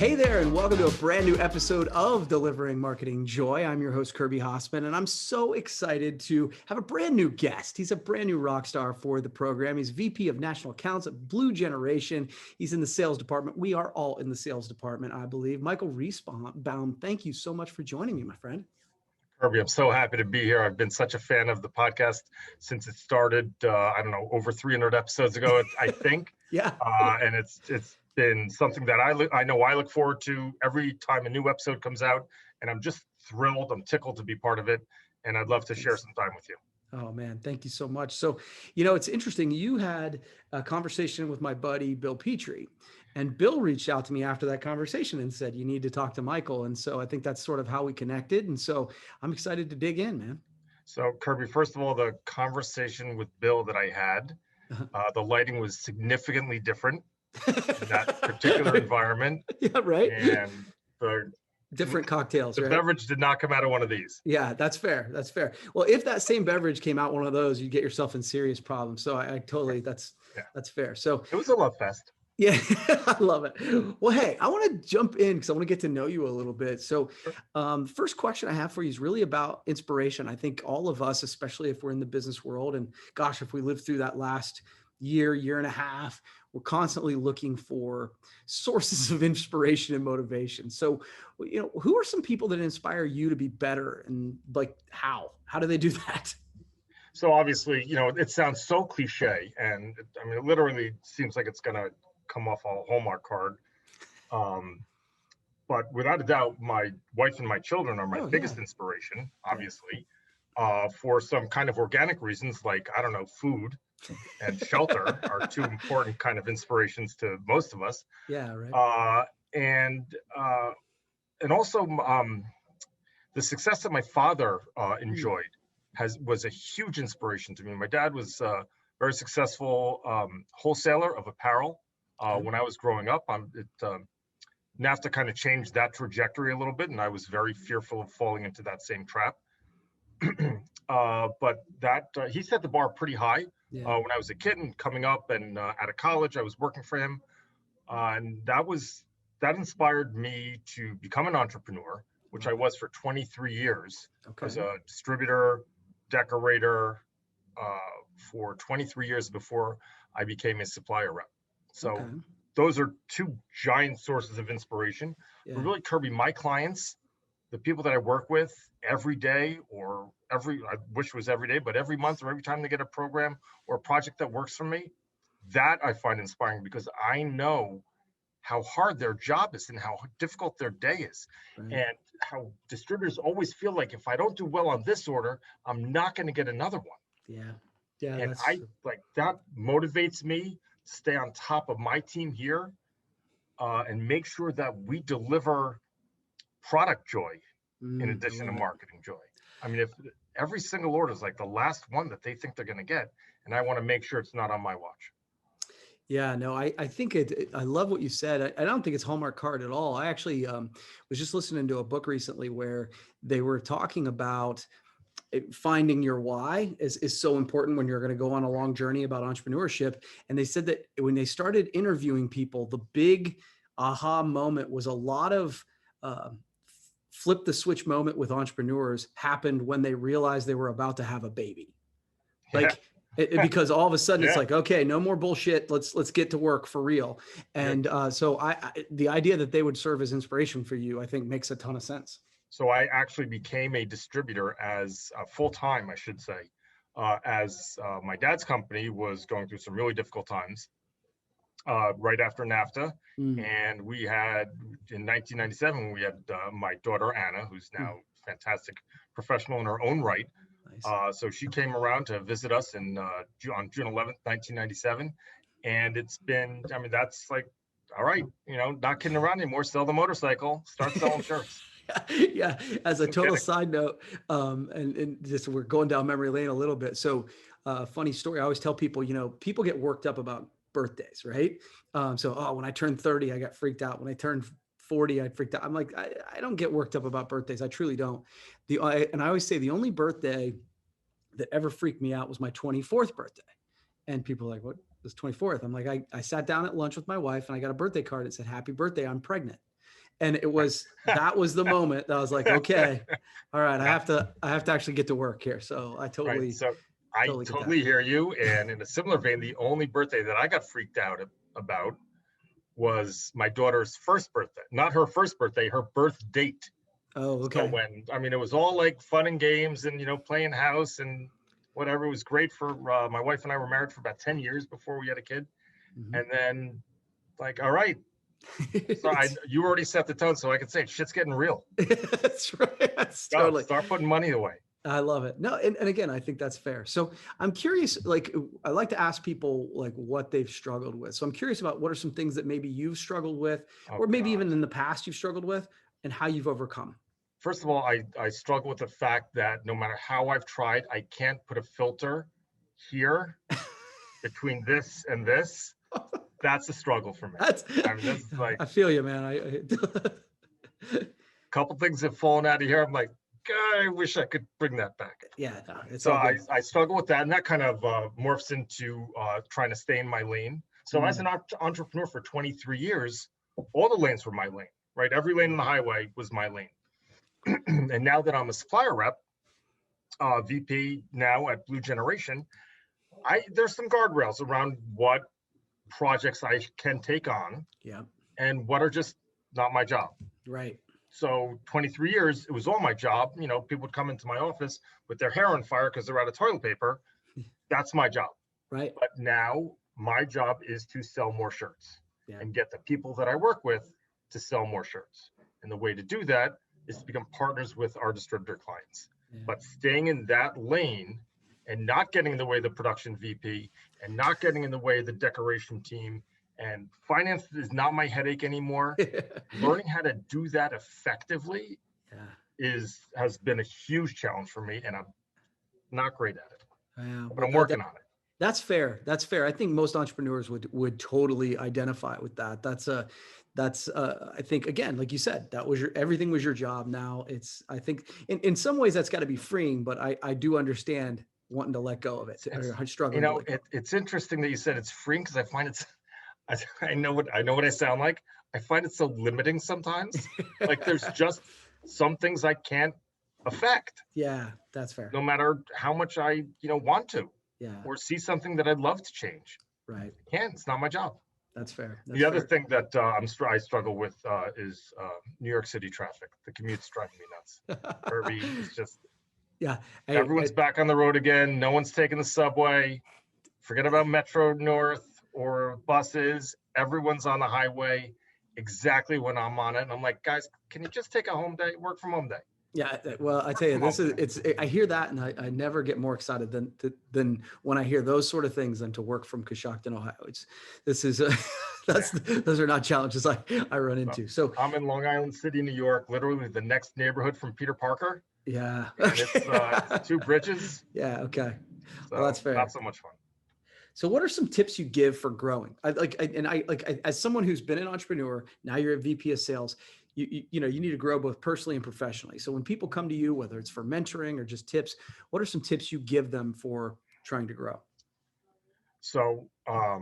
Hey there, and welcome to a brand new episode of Delivering Marketing Joy. I'm your host, Kirby Hasseman, and I'm so excited to have a brand new guest. He's a brand new rock star for the program. He's VP of National Accounts at Blue Generation. He's in the sales department. We are all in the sales department, I believe. Michael Reisbaum, thank you so much for joining me, my friend. Kirby, I'm so happy to be here. I've been such a fan of the podcast since it started, over 300 episodes ago, I think. Yeah. And it's been something that I know I look forward to every time a new episode comes out, and I'm just thrilled. I'm tickled to be part of it, and I'd love to share some time with you. Oh, man, thank you so much. So, it's interesting. You had a conversation with my buddy, Bill Petrie, and Bill reached out to me after that conversation and said, you need to talk to Michael. And so I think that's sort of how we connected. And so I'm excited to dig in, man. So Kirby, first of all, the conversation with Bill that I had, the lighting was significantly different in that particular environment. Yeah, right. And the different cocktails. The beverage did not come out of one of these. Yeah, that's fair. That's fair. Well, if that same beverage came out one of those, you get yourself in serious problems. So I totally, that's fair. So it was a love fest. Yeah, I love it. Well, hey, I want to jump in because I want to get to know you a little bit. So first question I have for you is really about inspiration. I think all of us, especially if we're in the business world, and gosh, if we lived through that last year and a half, we're constantly looking for sources of inspiration and motivation. So, who are some people that inspire you to be better, and like how do they do that? So obviously, it sounds so cliche, and I mean, it literally seems like it's going to come off a Hallmark card. But without a doubt, my wife and my children are my biggest inspiration, obviously, for some kind of organic reasons, like, I don't know, food and shelter are two important kind of inspirations to most of us. Yeah, right. And also the success that my father enjoyed was a huge inspiration to me. My dad was a very successful wholesaler of apparel when I was growing up. NAFTA kind of changed that trajectory a little bit, and I was very fearful of falling into that same trap. But he set the bar pretty high when I was a kid and coming up, and out of college, I was working for him. And that inspired me to become an entrepreneur, which I was for 23 years. I was a distributor, decorator for 23 years before I became a supplier rep. So those are two giant sources of inspiration. But really, Kirby, my clients, the people that I work with every day, or I wish it was every day, but every month or every time they get a program or a project that works for me, that I find inspiring, because I know how hard their job is and how difficult their day is. And how distributors always feel like, if I don't do well on this order, I'm not going to get another one. Yeah. And that motivates me to stay on top of my team here and make sure that we deliver product joy in addition to marketing joy. I mean, if every single order is like the last one that they think they're going to get, and I want to make sure it's not on my watch. Yeah, no, I think I love what you said. I don't think it's Hallmark card at all. I actually was just listening to a book recently where they were talking about finding your why is so important when you're going to go on a long journey about entrepreneurship. And they said that when they started interviewing people, the big aha moment was a lot of flip the switch moment with entrepreneurs happened when they realized they were about to have a baby. Because all of a sudden it's like, okay, no more bullshit. Let's get to work for real. And so the idea that they would serve as inspiration for you, I think, makes a ton of sense. So I actually became a distributor as full-time, I should say, as my dad's company was going through some really difficult times right after NAFTA. And we had, in 1997, we had my daughter, Anna, who's now a fantastic professional in her own right. Nice. So she came around to visit us on June 11th, 1997. And it's been, I mean, that's like, all right, not kidding around anymore. Sell the motorcycle, start selling shirts. Yeah. As a total side note, and just we're going down memory lane a little bit. So funny story. I always tell people, people get worked up about birthdays, right? When I turned 30, I got freaked out. When I turned 40, I freaked out. I'm like, I don't get worked up about birthdays. I truly don't. And I always say the only birthday that ever freaked me out was my 24th birthday. And people are like, what was 24th? I'm like, I sat down at lunch with my wife and I got a birthday card that said, happy birthday, I'm pregnant. And that was the moment that I was like, okay, all right, Yeah. I have to actually get to work here. So I Right. totally, So I totally get that. totally hear you. And in a similar vein, the only birthday that I got freaked out about was my daughter's first birthday. Not her first birthday, her birth date. Oh, So okay. it was all like fun and games and, playing house and whatever. It was great for my wife and I were married for about 10 years before we had a kid. Mhm. And then, like, all right, so you already set the tone, so I could say shit's getting real. That's right. That's Go totally. start putting money away. I love it. No, and again, I think that's fair. So I'm curious, like, I like to ask people like what they've struggled with. So I'm curious about what are some things that maybe you've struggled with, Oh or maybe God. even in the past you've struggled with, and how you've overcome. First of all, I struggle with the fact that no matter how I've tried, I can't put a filter here between this and this. That's a struggle for me. That's, I mean, this is like I feel you, man. a couple things have fallen out of here. I'm like, God, I wish I could bring that back. Yeah, no, it's So all good. I struggle with that, and that kind of morphs into trying to stay in my lane. So as an entrepreneur for 23 years, all the lanes were my lane, right? Every lane on the highway was my lane. And now that I'm a supplier rep, VP now at Blue Generation, there's some guardrails around what projects I can take on Yeah, and what are just not my job. right. So 23 years, it was all my job. People would come into my office with their hair on fire because they're out of toilet paper. That's my job. Right. But now my job is to sell more shirts and Yeah. get the people that I work with to sell more shirts. And the way to do that is to become partners with our distributor clients. Yeah. But staying in that lane and not getting in the way of the production VP and not getting in the way of the decoration team, and finance is not my headache anymore. Learning how to do that effectively has been a huge challenge for me, and I'm not great at it. But I'm working on it. That's fair. That's fair. I think most entrepreneurs would totally identify with that. That's I think, again, like you said, that was everything was your job. Now I think in some ways that's got to be freeing, but I do understand wanting to let go of it, or struggling to let go. It's interesting that you said it's freeing, because I find it's I know what I sound like. I find it so limiting sometimes. Like there's just some things I can't affect. Yeah, that's fair. No matter how much I want to. Yeah. Or see something that I'd love to change. Right. I can't. It's not my job. That's fair. The other thing that I struggle with is New York City traffic. The commute's driving me nuts. Kirby is just everyone's back on the road again. No one's taking the subway. Forget about Metro North or buses. Everyone's on the highway exactly when I'm on it. And I'm like, guys, can you just take a home day, work from home day? Yeah, well, I tell you, I hear that, and I never get more excited than when I hear those sort of things than to work from Coshocton, Ohio. Those are not challenges I run into. So I'm in Long Island City, New York, literally the next neighborhood from Peter Parker. Yeah, and it's 2 bridges. Yeah, okay, so well, that's fair. Not so much fun. So what are some tips you give for growing? As someone who's been an entrepreneur, now you're a VP of sales. You need to grow both personally and professionally. So when people come to you, whether it's for mentoring or just tips, what are some tips you give them for trying to grow? So I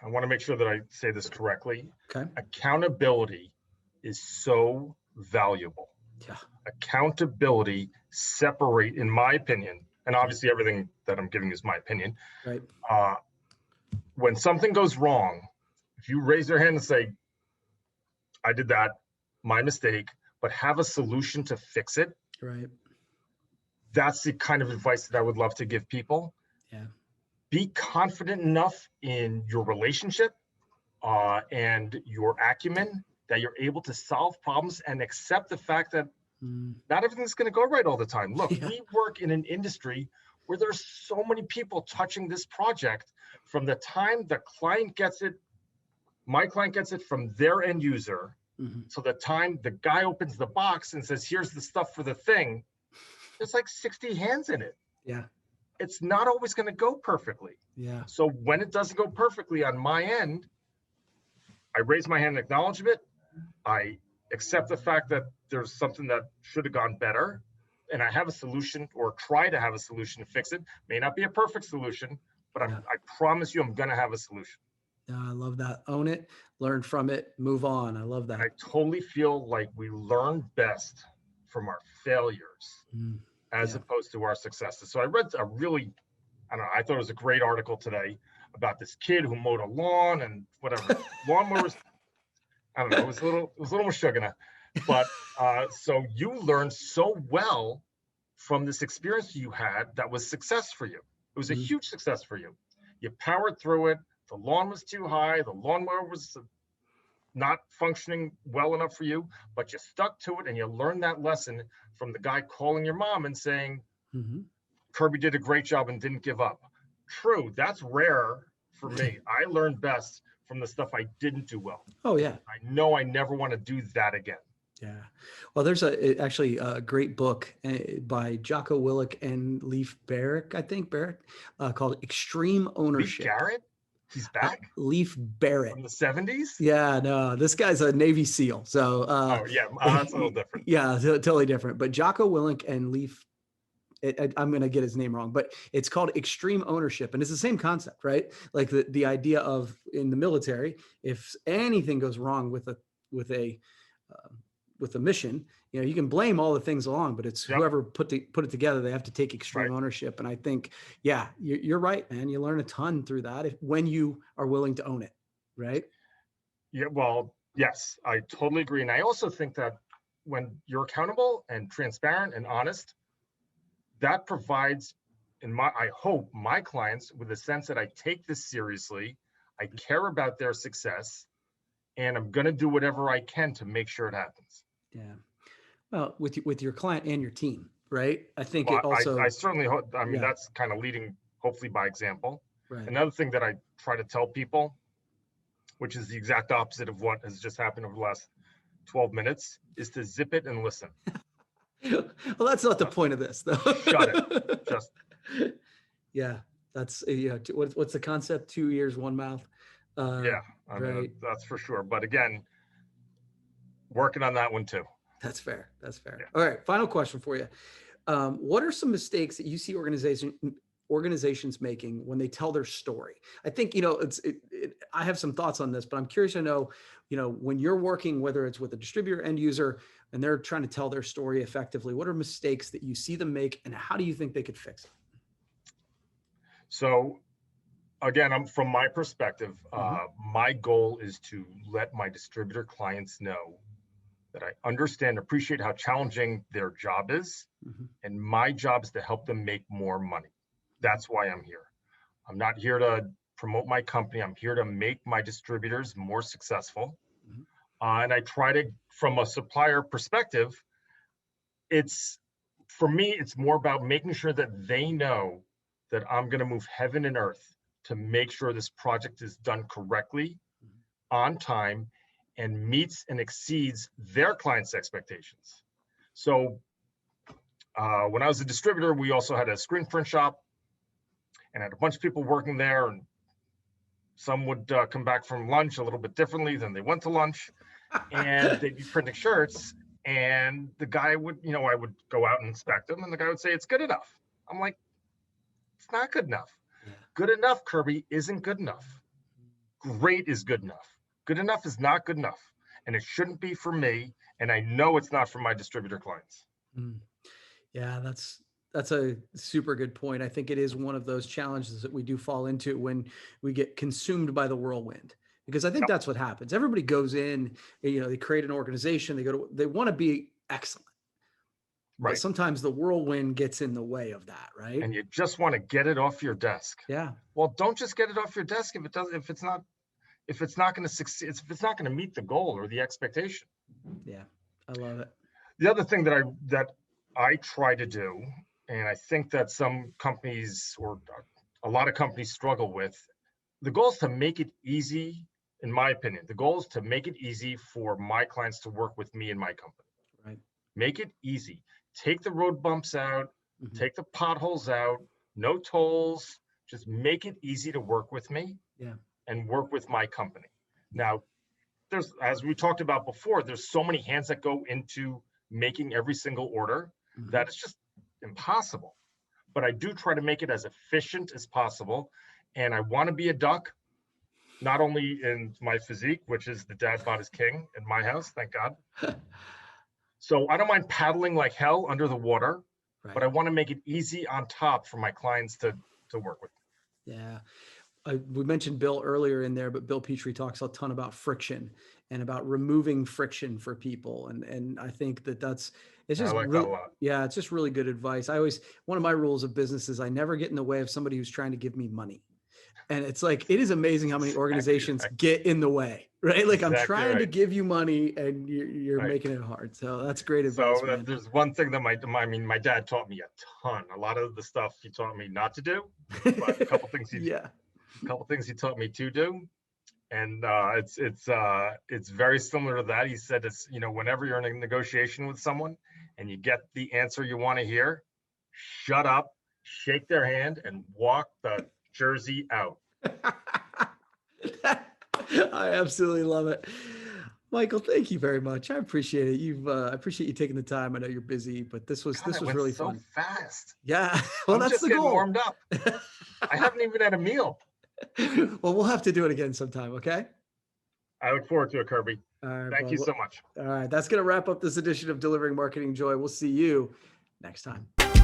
want to make sure that I say this correctly. Okay. Accountability is so valuable. Yeah. Accountability separate, in my opinion, and obviously everything that I'm giving is my opinion. Right. When something goes wrong, if you raise your hand and say, I did that, my mistake, but have a solution to fix it. Right. That's the kind of advice that I would love to give people. Yeah. Be confident enough in your relationship and your acumen that you're able to solve problems and accept the fact that not everything's going to go right all the time. Look, we work in an industry where there's so many people touching this project. From the time the client gets it, my client gets it from their end user. So the time the guy opens the box and says, here's the stuff for the thing, there's like 60 hands in it. Yeah. It's not always going to go perfectly. Yeah. So when it doesn't go perfectly on my end, I raise my hand in acknowledgement. I accept the fact that there's something that should have gone better, and I have a solution, or try to have a solution to fix it. May not be a perfect solution, but I promise you I'm going to have a solution. I love that. Own it, learn from it, move on. I love And I that. totally feel like we learn best from our failures Mm, as yeah. opposed to our successes. So I read a really, I don't know, I thought it was a great article today about this kid who mowed a lawn and whatever. Lawnmowers, I don't know, it was a little sugar. But so you learned so well from this experience you had that was success for you. It was a Mm, huge success for you. You powered through it. The lawn was too high. The lawnmower was not functioning well enough for you, but you stuck to it and you learned that lesson from the guy calling your mom and saying, mhm. Kirby did a great job and didn't give up. True, that's rare for me. I learned best from the stuff I didn't do well. Oh yeah. I know I never want to do that again. Yeah. Well, there's actually a great book by Jocko Willink and Leif Barrick, I think Barrick, called Extreme Leif Ownership. Garrett, he's back Leif Barrett. from the 70s. Yeah, no, this guy's a Navy SEAL. So, Oh, yeah, that's a little different. yeah, totally different. But Jocko Willink and Leif, I'm going to get his name wrong, but it's called Extreme Ownership. And it's the same concept, right? Like the idea of in the military, if anything goes wrong with a, uh, with a mission, you know, you can blame all the things along, but it's Yep, whoever put it together. They have to take right. extreme ownership. And I think, yeah, you're right, man. You learn a ton through that when you are willing to own it, right? Yeah, well, yes, I totally agree. And I also think that when you're accountable and transparent and honest, that provides, I hope, my clients with a sense that I take this seriously, I care about their success, and I'm going to do whatever I can to make sure it happens. Yeah. Well, with your client and your team, right? I think Well, it I also, certainly hope, I mean, yeah, that's kind of leading, hopefully, by example. right. Another thing that I try to tell people, which is the exact opposite of what has just happened over the last 12 minutes, is to zip it and listen. Well, that's not the Just point of this, though. shut it. Just, Yeah, that's yeah. What's the concept? 2 ears, one mouth. Uh, yeah, I mean, right. that's for sure. But again, working on that one too. That's fair. That's fair. Yeah. All right. Final question for you. What are some mistakes that you see organizations making when they tell their story? I think, you know, I have some thoughts on this, but I'm curious to know, you know, when you're working, whether it's with a distributor end user and they're trying to tell their story effectively, what are mistakes that you see them make and how do you think they could fix it? So again, I'm from my perspective, Mm-hmm. my goal is to let my distributor clients know that I understand, appreciate how challenging their job is, Mm-hmm. and my job is to help them make more money. That's why I'm here. I'm not here to promote my company. I'm here to make my distributors more successful. Mm-hmm. And I try to, from a supplier perspective, it's for me, it's more about making sure that they know that I'm going to move heaven and earth to make sure this project is done correctly, on time, and meets and exceeds their clients' expectations. So when I was a distributor, we also had a screen print shop and had a bunch of people working there. And some would come back from lunch a little bit differently than they went to lunch, and they'd be printing shirts. And the guy would, I would go out and inspect them, and the guy would say, "It's good enough." I'm like, "It's not good enough. Yeah. Good enough, Kirby, isn't good enough. Great is good enough. Good enough is not good enough. And it shouldn't be for me. And I know it's not for my distributor clients." Mm. Yeah, that's a super good point. I think it is one of those challenges that we do fall into when we get consumed by the whirlwind. Because I think Yep. that's what happens. Everybody goes in, you know, they create an organization, they want to be excellent. But Right. sometimes the whirlwind gets in the way of that, right? And you just want to get it off your desk. Yeah. Well, don't just get it off your desk if it's not going to succeed, if it's not going to meet the goal or the expectation. Yeah. I love it. The other thing that I try to do, and I think that some companies or a lot of companies struggle with, the goal is to make it easy. In my opinion, the goal is to make it easy for my clients to work with me and my company. Right. Make it easy. Take the road bumps out, Mm-hmm. take the potholes out, no tolls. Just make it easy to work with me Yeah. and work with my company. Now, as we talked about before, there's so many hands that go into making every single order Mm-hmm. that it's just impossible. But I do try to make it as efficient as possible. And I want to be a duck. not only in my physique, which is the dad bod is king in my house, thank God. So I don't mind paddling like hell under the water, Right. but I want to make it easy on top for my clients to work with. Yeah. We mentioned Bill earlier in there, but Bill Petrie talks a ton about friction and about removing friction for people. And I think it's I just like that really, a lot. yeah, it's just really good advice. One of my rules of business is I never get in the way of somebody who's trying to give me money. And it's like, it is amazing how many organizations get in the way, right? Like I'm Exactly trying to right. give you money and you're Right. making it hard. So that's great advice, So man. there's one thing that my dad taught me a ton. A lot of the stuff he taught me not to do, but a couple things Yeah. he taught me to do. And it's very similar to that. He said it's, whenever you're in a negotiation with someone and you get the answer you want to hear, shut up, shake their hand, and walk the jersey out. I absolutely love it. Michael, thank you very much. I appreciate it. I appreciate you taking the time. I know you're busy, but this was God, it went really so fun. fast. Yeah. Well, I'm that's just the getting goal. warmed up. I haven't even had a meal. Well, we'll have to do it again sometime. Okay. I look forward to it, Kirby. All right, Thank bud. you so much. All right. That's going to wrap up this edition of Delivering Marketing Joy. We'll see you next time.